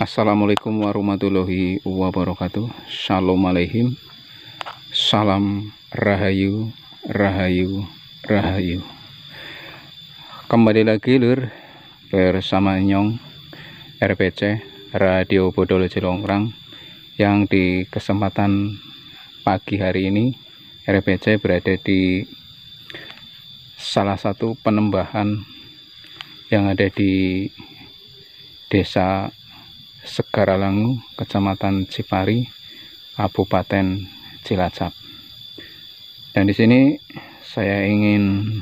Assalamualaikum warahmatullahi wabarakatuh. Shalom aleihim. Salam rahayu, rahayu, rahayu. Kembali lagi lur bersama Nyong RPC Radio Bodol Cilongkrang, yang di kesempatan pagi hari ini RPC berada di salah satu penembahan yang ada di Desa Segaralangu, Kecamatan Cipari, Kabupaten Cilacap. Dan di sini saya ingin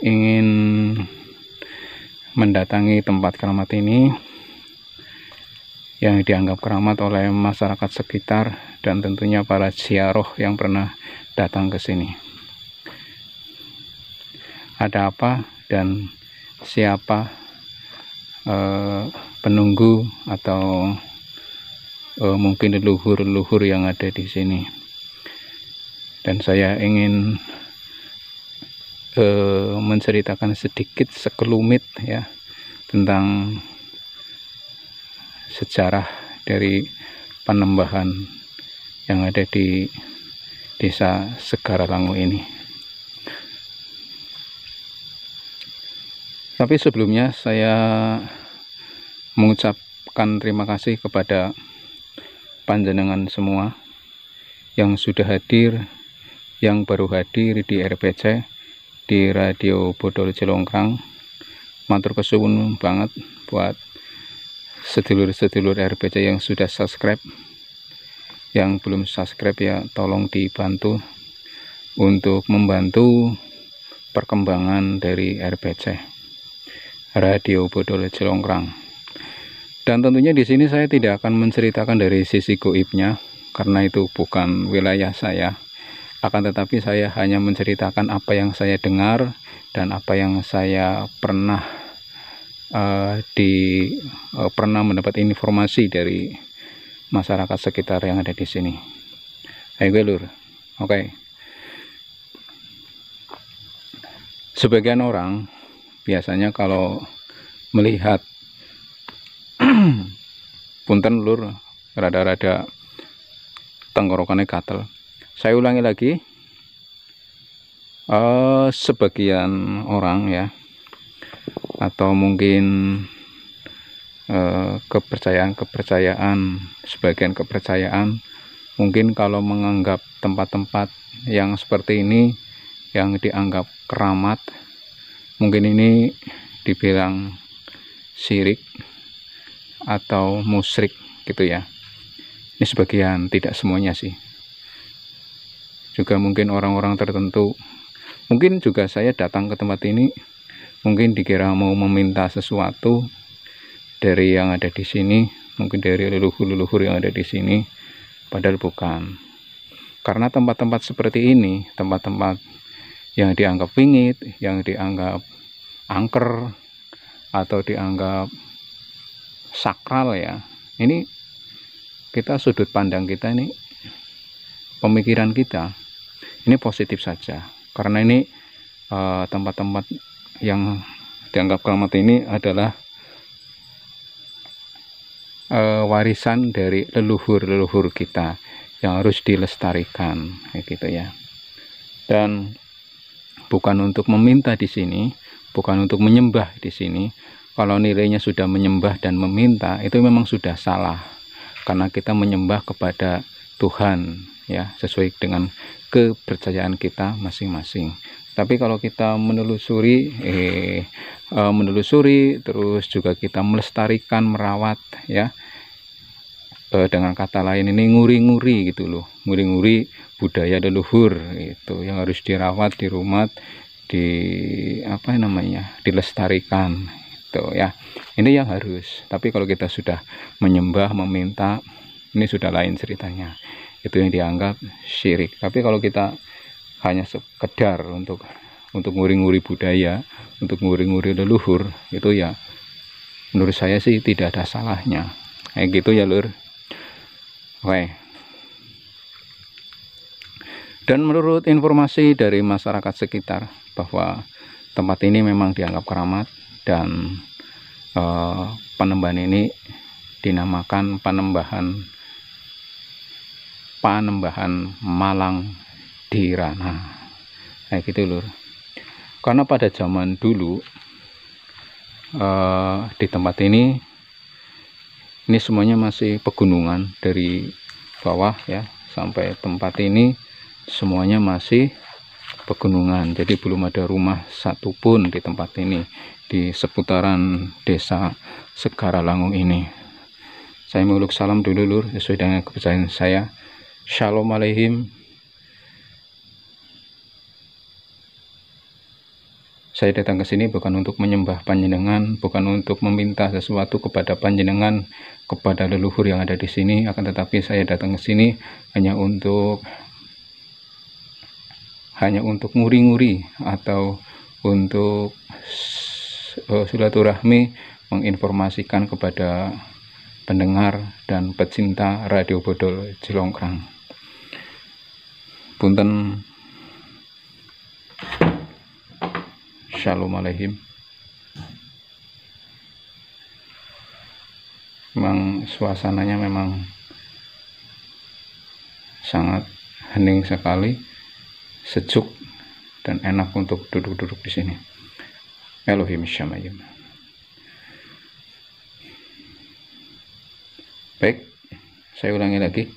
ingin mendatangi tempat keramat ini yang dianggap keramat oleh masyarakat sekitar dan tentunya para ziarah yang pernah datang ke sini. Ada apa dan siapa penunggu atau mungkin leluhur-leluhur yang ada di sini. Dan saya ingin menceritakan sedikit sekelumit ya tentang sejarah dari penembahan yang ada di Desa Segaralangu ini. Tapi sebelumnya saya mengucapkan terima kasih kepada panjenengan semua yang sudah hadir, yang baru hadir di RPC, di Radio Bodol Cilongkrang. Matur kesuwun banget buat sedulur-sedulur RPC yang sudah subscribe. Yang belum subscribe ya tolong dibantu untuk membantu perkembangan dari RPC Radio Bodol Cilongkrang. Dan tentunya di sini saya tidak akan menceritakan dari sisi goibnya karena itu bukan wilayah saya. Akan tetapi saya hanya menceritakan apa yang saya dengar dan apa yang saya pernah pernah mendapat informasi dari masyarakat sekitar yang ada di sini. Ayo lur. Oke. Sebagian orang biasanya kalau melihat punten lur, rada-rada tenggorokannya gatel. Saya ulangi lagi, sebagian orang ya, atau mungkin sebagian kepercayaan mungkin kalau menganggap tempat-tempat yang seperti ini yang dianggap keramat, mungkin ini dibilang syirik atau musyrik gitu ya. Ini sebagian, tidak semuanya sih. Juga mungkin orang-orang tertentu, mungkin juga saya datang ke tempat ini mungkin dikira mau meminta sesuatu dari yang ada di sini, mungkin dari leluhur-leluhur yang ada di sini, padahal bukan. Karena tempat-tempat seperti ini, tempat-tempat yang dianggap wingit, yang dianggap angker atau dianggap sakral ya, ini kita sudut pandang kita ini, pemikiran kita ini positif saja, karena ini tempat-tempat yang dianggap keramat ini adalah warisan dari leluhur-leluhur kita yang harus dilestarikan kayak gitu ya. Dan bukan untuk meminta di sini, bukan untuk menyembah di sini. Kalau nilainya sudah menyembah dan meminta, itu memang sudah salah. Karena kita menyembah kepada Tuhan ya, sesuai dengan kepercayaan kita masing-masing. Tapi kalau kita menelusuri terus juga kita melestarikan, merawat ya, dengan kata lain ini nguri-nguri gitu loh, nguri-nguri budaya leluhur itu yang harus dirawat, dirumat, dilestarikan itu ya. Ini yang harus. Tapi kalau kita sudah menyembah, meminta, ini sudah lain ceritanya. Itu yang dianggap syirik. Tapi kalau kita hanya sekedar untuk nguri-nguri budaya, untuk nguri-nguri leluhur, itu ya menurut saya sih tidak ada salahnya. Kayak gitu ya lur. Oke. Dan menurut informasi dari masyarakat sekitar bahwa tempat ini memang dianggap keramat, dan Panembahan ini dinamakan Panembahan Malang Dirana. Nah gitu lur. Karena pada zaman dulu di tempat ini semuanya masih pegunungan, dari bawah ya sampai tempat ini semuanya masih pegunungan. Jadi belum ada rumah satupun di tempat ini, di seputaran desa Segaralangu ini. Saya mengucapkan salam dulu lur, sesuai dengan kepercayaan saya. Shalom alaihim. Saya datang ke sini bukan untuk menyembah panjenengan, bukan untuk meminta sesuatu kepada panjenengan, kepada leluhur yang ada di sini, akan tetapi saya datang ke sini hanya untuk nguri-nguri atau untuk silaturahmi, menginformasikan kepada pendengar dan pecinta Radio Bodol Cilongkrang. Punten. Shalom alaihim. Memang suasananya memang sangat hening sekali, sejuk dan enak untuk duduk-duduk di sini. Elohim Syamayim. Baik, saya ulangi lagi.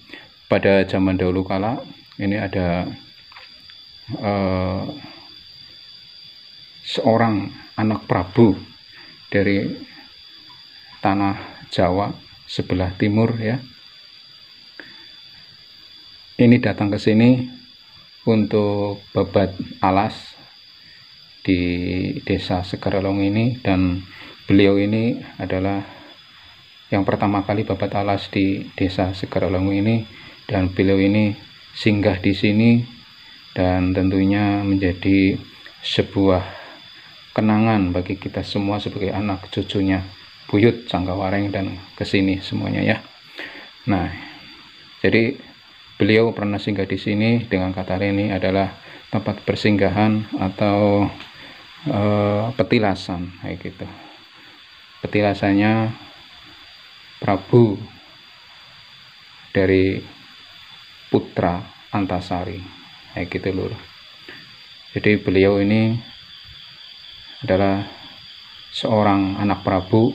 Pada zaman dahulu kala ini ada seorang anak Prabu dari tanah Jawa sebelah timur ya. Ini datang ke sini untuk babat alas di desa Segaralangu ini, dan beliau ini adalah yang pertama kali babat alas di desa Segaralangu ini, dan beliau ini singgah di sini dan tentunya menjadi sebuah kenangan bagi kita semua sebagai anak cucunya Buyut Cangkawareng dan kesini semuanya ya. Nah, jadi beliau pernah singgah di sini dengan kata ini adalah tempat persinggahan atau petilasan kayak gitu. Petilasannya Prabu dari putra Antasari kayak gitu lur. Jadi beliau ini adalah seorang anak Prabu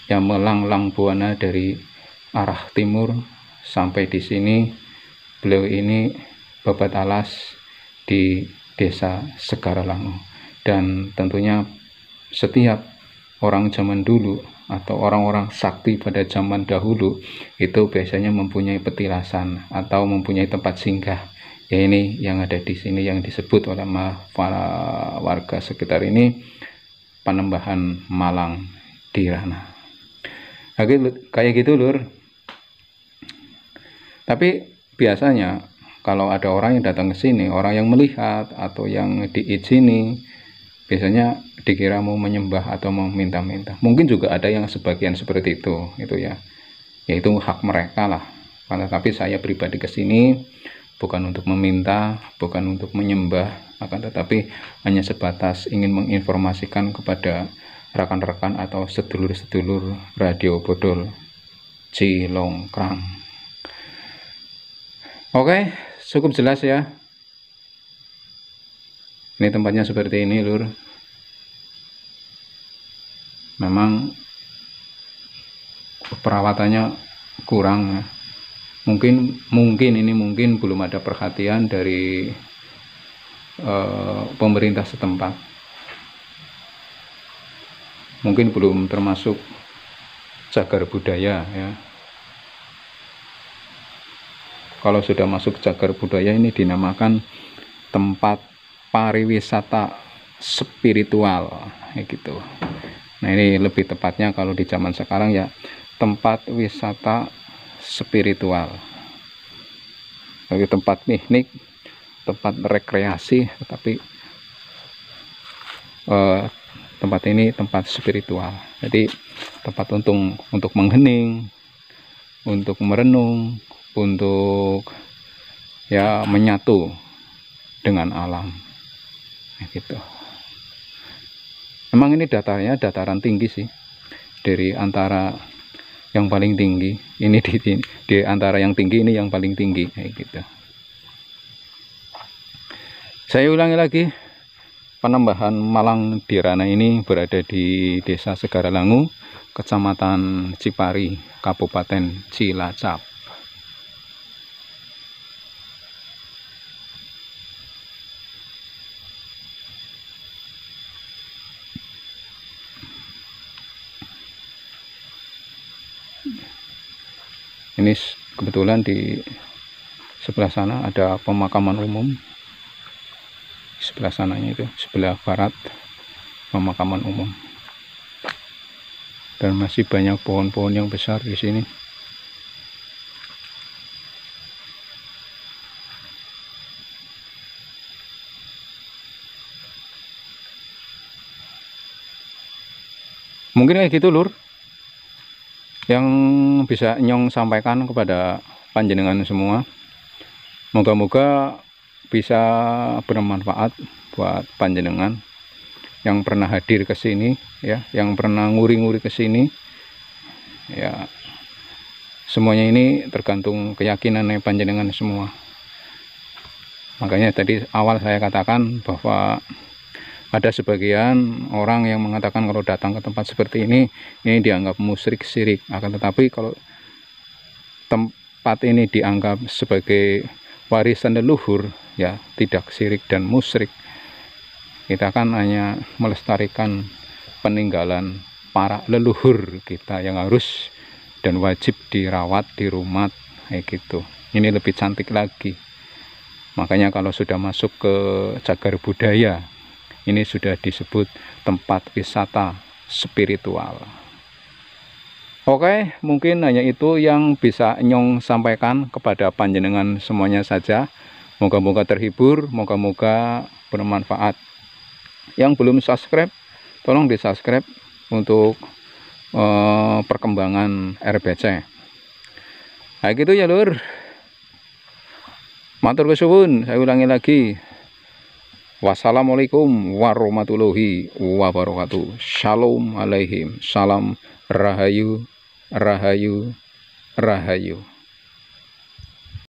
yang melanglang buana dari arah timur sampai di sini. Beliau ini babat alas di desa Segaralangu, dan tentunya setiap orang zaman dulu atau orang-orang sakti pada zaman dahulu itu biasanya mempunyai petilasan atau mempunyai tempat singgah. Ya ini yang ada di sini yang disebut oleh para warga sekitar ini Panembahan Malang Dirana. Kayak gitu lur. Tapi biasanya kalau ada orang yang datang ke sini, orang yang melihat atau yang diizini, biasanya dikira mau menyembah atau mau minta-minta. Mungkin juga ada yang sebagian seperti itu ya. Yaitu hak mereka lah. Tapi saya pribadi ke sini bukan untuk meminta, bukan untuk menyembah, akan tetapi hanya sebatas ingin menginformasikan kepada rekan-rekan atau sedulur-sedulur Radio Bodol Cilongkrang. Oke, cukup jelas ya. Ini tempatnya seperti ini lur. Memang perawatannya kurang ya. Mungkin belum ada perhatian dari pemerintah setempat. Mungkin belum termasuk cagar budaya ya. Kalau sudah masuk cagar budaya ini dinamakan tempat pariwisata spiritual gitu. Nah ini lebih tepatnya kalau di zaman sekarang ya tempat wisata spiritual, bagi tempat piknik, tempat rekreasi, tetapi tempat ini tempat spiritual. Jadi tempat untuk menghening, untuk merenung, untuk ya menyatu dengan alam gitu. Memang ini dataran tinggi sih, dari antara yang paling tinggi ini di antara yang tinggi ini yang paling tinggi kayak gitu. Saya ulangi lagi, Penambahan Malang Dirana ini berada di Desa Segaralangu, Kecamatan Cipari, Kabupaten Cilacap. Ini kebetulan di sebelah sana ada pemakaman umum. Sebelah sananya itu, sebelah barat, pemakaman umum. Dan masih banyak pohon-pohon yang besar di sini. Mungkin kayak gitu, Lur, yang bisa Nyong sampaikan kepada panjenengan semua. Moga-moga bisa bermanfaat buat panjenengan yang pernah hadir ke sini, ya, yang pernah nguri-nguri ke sini. Ya, semuanya ini tergantung keyakinan panjenengan semua. Makanya tadi awal saya katakan bahwa ada sebagian orang yang mengatakan kalau datang ke tempat seperti ini dianggap musyrik syirik. Akan tetapi kalau tempat ini dianggap sebagai warisan leluhur, ya tidak syirik dan musyrik. Kita kan hanya melestarikan peninggalan para leluhur kita yang harus dan wajib dirawat di rumah kayak gitu. Ini lebih cantik lagi. Makanya kalau sudah masuk ke cagar budaya, ini sudah disebut tempat wisata spiritual. Oke, mungkin hanya itu yang bisa Nyong sampaikan kepada panjenengan semuanya saja. Moga-moga terhibur, moga-moga bermanfaat. Yang belum subscribe, tolong di subscribe untuk perkembangan RBC. Nah gitu ya, Lur. Matur kesuwun, saya ulangi lagi. Wassalamualaikum warahmatullahi wabarakatuh. Shalom alaihim. Salam rahayu, rahayu, rahayu.